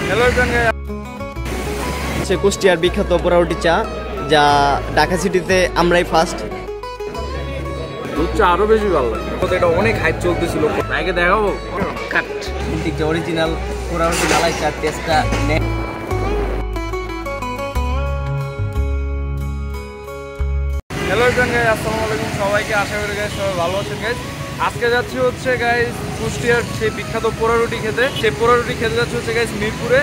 Hello কুষ্টিয়ার বিখ্যাত পোড়ারুটি চা, যা ঢাকা সিটিতে আমরাই ফার্স্ট। দুধ চা আরো বেশি ভালো লাগে, এটা অনেক হাইপ চলতেছিল। আগে দেখাবো যে অরিজিনাল পোড়ারুটি মালাই চার টেস্টটা নেই। হ্যালো গাইস, আসসালামু আলাইকুম সবাইকে, আশা করি গাইস সবাই ভালো আছেন গাইস। আজকে যাচ্ছি হচ্ছে গাইস কুষ্টিয়ার সেই বিখ্যাত পোড়ারুটি খেতে। সেই পোড়ারুটি খেতে যাচ্ছে হচ্ছে গাইস মিরপুরে।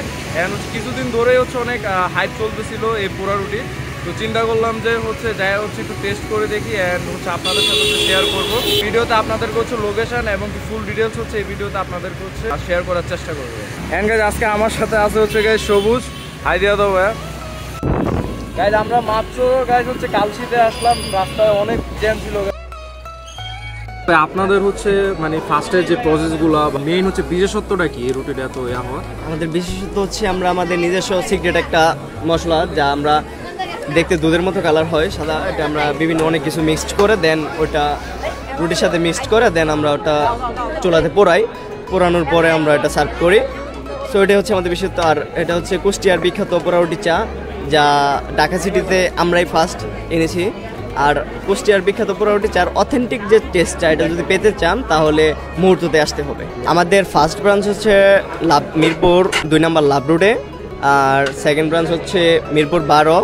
কিছুদিন ধরেই হচ্ছে অনেক হাইপ চলতেছিল এই পোড়ারুটি, তো চিন্তা করলাম যে হচ্ছে যাই হচ্ছে একটু টেস্ট করে দেখি অ্যান্ড হচ্ছে আপনাদের সাথে শেয়ার করবো। ভিডিওতে আপনাদেরকে হচ্ছে লোকেশন এবং ফুল ডিটেলস হচ্ছে এই ভিডিওতে আপনাদেরকে হচ্ছে শেয়ার করার চেষ্টা করবো। অ্যান্ড গাইস আজকে আমার সাথে আছে হচ্ছে গাইস সবুজ। হাই দিয়া দাও ভাইয়া। গাইস আমরা মাত্র গাইস হচ্ছে কালশিতে আসলাম, রাস্তায় অনেক জ্যাম ছিল। আপনাদের হচ্ছে মানে ফার্স্টের যে প্রসেসগুলো মেইন হচ্ছে বিশেষত্বটা কি এই রুটিটা এত হওয়ার? আমাদের বিশেষত্ব হচ্ছে আমরা আমাদের নিজস্ব সিক্রেট একটা মশলা, যা আমরা দেখতে দুধের মতো কালার হয় সাদা, এটা আমরা বিভিন্ন অনেক কিছু মিক্সড করে দেন ওটা রুটির সাথে মিক্সড করে দেন আমরা ওটা চুলাতে পোড়ানোর পরে আমরা এটা সার্ভ করি। সো এটা হচ্ছে আমাদের বিশেষত্ব। আর এটা হচ্ছে কুষ্টিয়ার বিখ্যাত পোড়ারুটি চা, যা ঢাকা সিটিতে আমরাই ফার্স্ট এনেছি। আর কুষ্টিয়ার বিখ্যাত পোড়ারুটি চার অথেন্টিক যে টেস্টটা, এটা যদি পেতে চান তাহলে মুহূর্ততে আসতে হবে। আমাদের ফার্স্ট ব্রাঞ্চ হচ্ছে মিরপুর 2 নম্বর লাভ রোডে, আর সেকেন্ড ব্রাঞ্চ হচ্ছে মিরপুর 12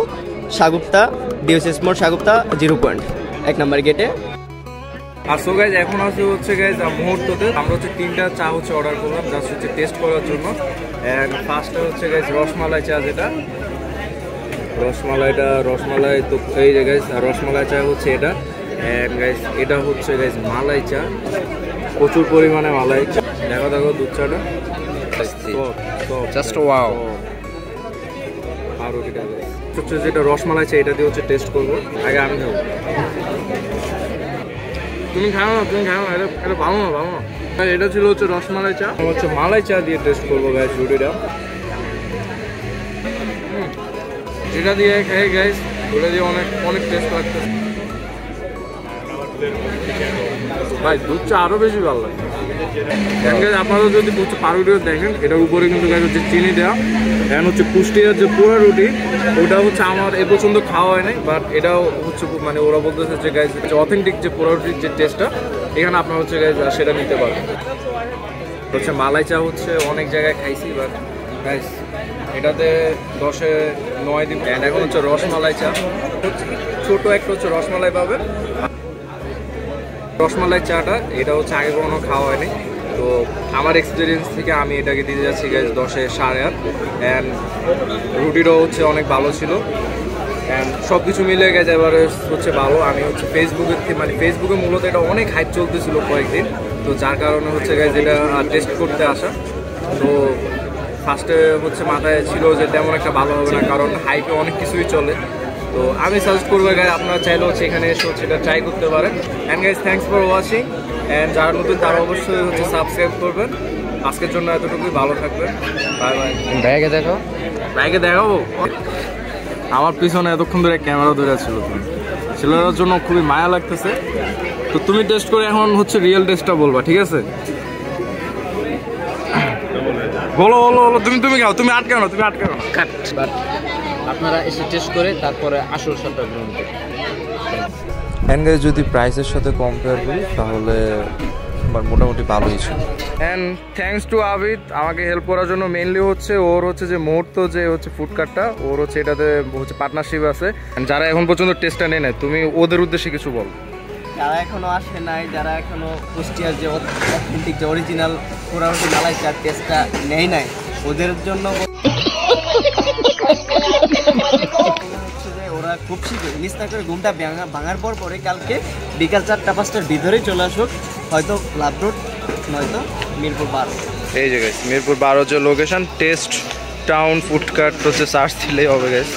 সাগুপ্তা ডিওসিস মোড় সাগুপ্তা 0 পয়েন্ট 1 নম্বর গেটে। আর সো গাইজ এখন আছে হচ্ছে গাইজ মুহূর্ততে আমরা হচ্ছে 3টা চা হচ্ছে অর্ডার করলাম জাস্ট হচ্ছে টেস্ট করার জন্য। অ্যান্ড ফার্স্টটা হচ্ছে গাইজ রসমালাই চা, যেটা রসমালাই তো এই যে গাইজ রসমালাই চা হচ্ছে এটা। অ্যান্ড গাইজ এটা হচ্ছে গাইজ মালাই চা, প্রচুর পরিমাণে মালাই। দেখো দুধ চাটা জাস্ট ওয়াও। আর ওটা হচ্ছে যেটা রসমালাই চা, এটা দিয়ে হচ্ছে টেস্ট করবো। আগে আমি খাবো, তুমি খাও না এটা ভালো না এটা ছিল হচ্ছে রসমালাই চা, হচ্ছে মালাই চা দিয়ে টেস্ট করবো গাইজ রুটিটা। যেটা দিয়ে খাই গাইজ ওটা দিয়ে অনেক টেস্ট লাগছে ভাই। দুধ চা আরো বেশি ভালো লাগে। আপনারা যদি হচ্ছে পাউরুটিও দেখেন, এটার উপরে কিন্তু গাইজ হচ্ছে চিনি দেওয়া। এখন হচ্ছে কুষ্টিয়ার যে পোড়ারুটি ওটা হচ্ছে আমার এ পর্যন্ত খাওয়া হয় নাই, বাট এটাও হচ্ছে মানে ওরা বলতেছে যে গাইজ অথেন্টিক যে পোড়ারুটির যে টেস্টটা এখানে আপনার হচ্ছে গাইজ সেটা নিতে পারবেন। হচ্ছে মালাই চা হচ্ছে অনেক জায়গায় খাইছি, বাট গাইজ এটাতে 10-এ 9 দিন। এখন হচ্ছে রসমালাই চা, ছোট একটা হচ্ছে রসমালাই পাবেন। রসমালাই চাটা এটা হচ্ছে আগে কখনো খাওয়া হয়নি, তো আমার এক্সপিরিয়েন্স থেকে আমি এটাকে দিতে যাচ্ছি গাইজ 10-এ 8.5। অ্যান্ড রুটিটাও হচ্ছে অনেক ভালো ছিল। অ্যান্ড সব কিছু মিলে গেছে এবারে হচ্ছে ভালো। আমি হচ্ছে ফেসবুকে মূলত এটা অনেক হাইপ চলতেছিল কয়েকদিন, তো যার কারণে হচ্ছে গাইজ এটা টেস্ট করতে আসা। তো ফার্স্টে হচ্ছে মাথায় ছিল যে তেমন একটা ভালো হবে না, কারণ হাইপে অনেক কিছুই চলে। তো আমি সাজেস্ট করবো গাইজ আপনারা চাইলে হচ্ছে এখানে এসে হচ্ছে এটা ট্রাই করতে পারেন। And guys thanks for watching. And যারা নতুন তারা অবশ্যই হচ্ছে সাবস্ক্রাইব করবেন। আজকের জন্য এতটুকুই, ভালো থাকবেন, বাই বাই। ব্যাগে দেখাবো আমার পিছনে এতক্ষণ ধরে ক্যামেরা ধরে ছিল, ছেলেটার জন্য খুবই মায়া লাগতেছে। তো তুমি টেস্ট করে এখন হচ্ছে রিয়েল টেস্টটা বলবা, ঠিক আছে? বলো তুমি খাও, তুমি আটকে না। আপনারা এসে টেস্ট করে তারপরে আসল স্বাদটা গ্রহণ করুন। অ্যান্ড গাইস যদি প্রাইসের সাথে কম্পেয়ার করি তাহলে আমার মোটামুটি ভালোই ছিল। অ্যান্ড থ্যাঙ্কস টু আবিদ আমাকে হেল্প করার জন্য। মেইনলি হচ্ছে ওর হচ্ছে যে মুহূর্ত যে হচ্ছে ফুডকার্টটা, ওর হচ্ছে এটাতে হচ্ছে পার্টনারশিপ আছে। যারা এখন পর্যন্ত টেস্টটা নেয় না, তুমি ওদের উদ্দেশ্যে কিছু বল। যারা এখনো আসে নাই, যারা এখনো কুষ্টিয়ার যে অথেন্টিক যে অরিজিনাল পোড়ারুটি মালাই চার টেস্টটা নেই নাই, ওদের জন্য ওরা খুব শীঘ্রই মিস না করে ঘুমটা ভাঙার পরে কালকে বিকাল 4টা-5টার ভিতরেই চলে আসুক, হয়তো লাভ রোড নয়তো মিরপুর 12। এই যে গাইস মিরপুর 12 যে লোকেশন, টেস্ট টাউন ফুডকার্ট হচ্ছে সার্চ দিলেই হবে গাইস।